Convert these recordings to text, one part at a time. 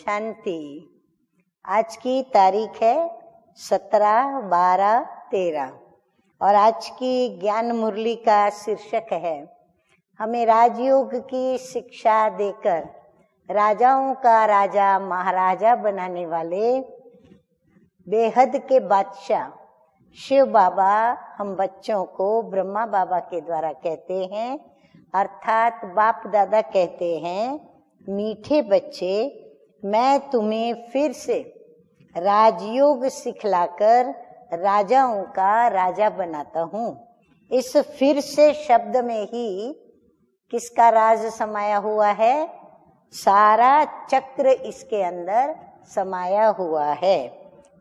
शांति। आज की तारीख है 17/12/13 और आज की ज्ञान मुरली का शीर्षक है हमें राजयोग की शिक्षा देकर राजाओं का राजा महाराजा बनाने वाले बेहद के बादशाह शिव बाबा हम बच्चों को ब्रह्मा बाबा के द्वारा कहते हैं, अर्थात बाप दादा कहते हैं, मीठे बच्चे मैं तुम्हें फिर से राजयोग सिखलाकर राजाओं का राजा बनाता हूँ। इस फिर से शब्द में ही किसका राज समाया हुआ है? सारा चक्र इसके अंदर समाया हुआ है।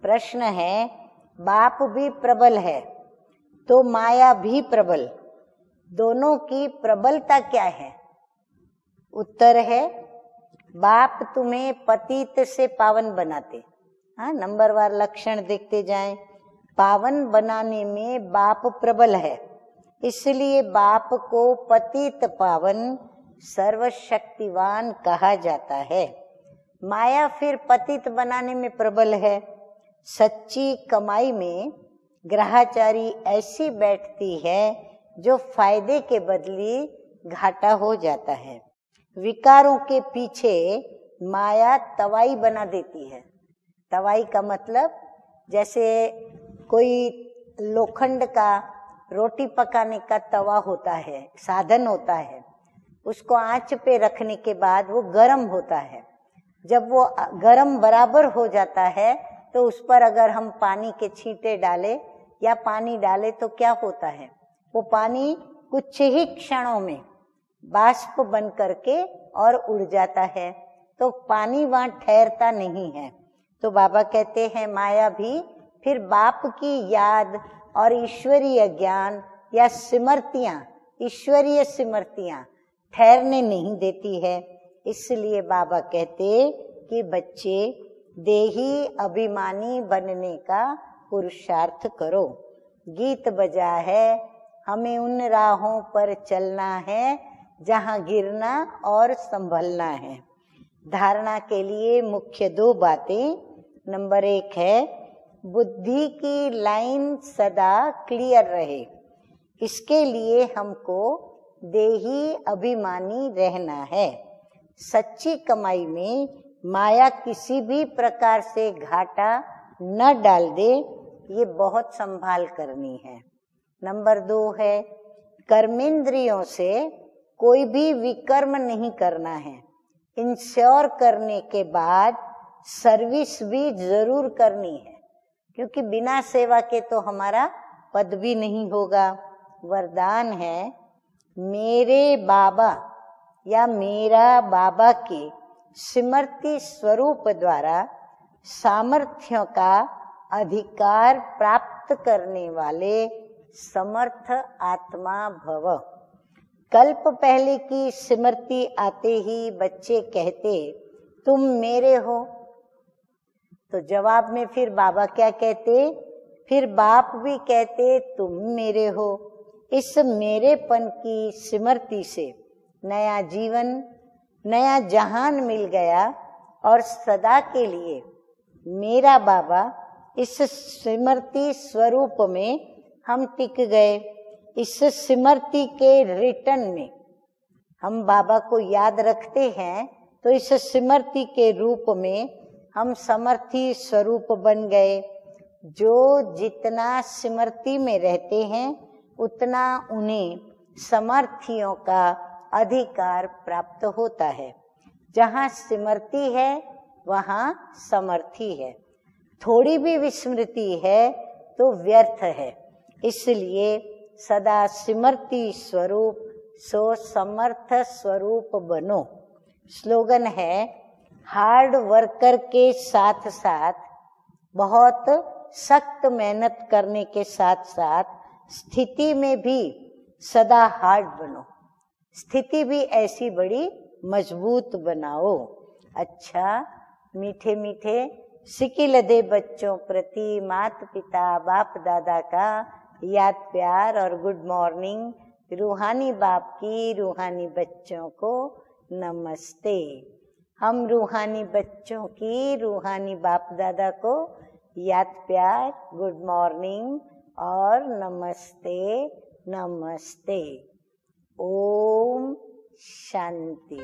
प्रश्न है, बाप भी प्रबल है तो माया भी प्रबल, दोनों की प्रबलता क्या है? उत्तर है, बाप तुम्हें पतित से पावन बनाते। हाँ, नंबरवार लक्षण देखते जाएं। पावन बनाने में बाप प्रबल है, इसलिए बाप को पतित पावन सर्वशक्तिवान कहा जाता है। माया फिर पतित बनाने में प्रबल है। सच्ची कमाई में ग्रहचारी ऐसी बैठती है जो फायदे के बदले घाटा हो जाता है। विकारों के पीछे माया तवाई बना देती है। तवाई का मतलब जैसे कोई लोखंड का रोटी पकाने का तवा होता है, साधन होता है, उसको आंच पे रखने के बाद वो गर्म होता है। जब वो गर्म बराबर हो जाता है तो उस पर अगर हम पानी के छींटे डाले या पानी डाले तो क्या होता है? वो पानी कुछ ही क्षणों में बाष्प बन करके और उड़ जाता है, तो पानी वहां ठहरता नहीं है। तो बाबा कहते हैं माया भी फिर बाप की याद और ईश्वरीय ज्ञान या सिमरतियां, ईश्वरीय सिमरतियां ठहरने नहीं देती है। इसलिए बाबा कहते कि बच्चे देही अभिमानी बनने का पुरुषार्थ करो। गीत बजा है, हमें उन राहों पर चलना है जहां गिरना और संभलना है। धारणा के लिए मुख्य 2 बातें। नंबर 1 है बुद्धि की लाइन सदा क्लियर रहे। इसके लिए हमको देही अभिमानी रहना है। सच्ची कमाई में माया किसी भी प्रकार से घाटा न डाल दे, ये बहुत संभाल करनी है। नंबर 2 है कर्मेंद्रियों से कोई भी विकर्म नहीं करना है। इंश्योर करने के बाद सर्विस भी जरूर करनी है, क्योंकि बिना सेवा के तो हमारा पद भी नहीं होगा। वरदान है मेरे बाबा या मेरा बाबा के स्मृति स्वरूप द्वारा सामर्थ्यों का अधिकार प्राप्त करने वाले समर्थ आत्मा भव। कल्प पहले की स्मृति आते ही बच्चे कहते तुम मेरे हो, तो जवाब में फिर बाबा क्या कहते? फिर बाप भी कहते तुम मेरे हो। इस मेरेपन की स्मृति से नया जीवन, नया जहान मिल गया और सदा के लिए मेरा बाबा इस स्मृति स्वरूप में हम टिक गए। इस स्मृति के रिटर्न में हम बाबा को याद रखते हैं, तो इस स्मृति के रूप में हम समर्थी स्वरूप बन गए। जो जितना स्मृति में रहते हैं उतना उन्हें समर्थियों का अधिकार प्राप्त होता है। जहाँ स्मृति है वहाँ समर्थी है। थोड़ी भी विस्मृति है तो व्यर्थ है। इसलिए सदा स्मृति स्वरूप सो समर्थ स्वरूप बनो। स्लोगन है हार्ड वर्कर के साथ साथ बहुत सख्त मेहनत करने के साथ साथ स्थिति में भी सदा हार्ड बनो। स्थिति भी ऐसी बड़ी मजबूत बनाओ। अच्छा, मीठे मीठे सिकिलदे बच्चों प्रति माता पिता बाप दादा का याद प्यार और गुड मॉर्निंग। रूहानी बाप की रूहानी बच्चों को नमस्ते। हम रूहानी बच्चों की रूहानी बाप दादा को याद प्यार, गुड मॉर्निंग और नमस्ते नमस्ते। ओम शांति।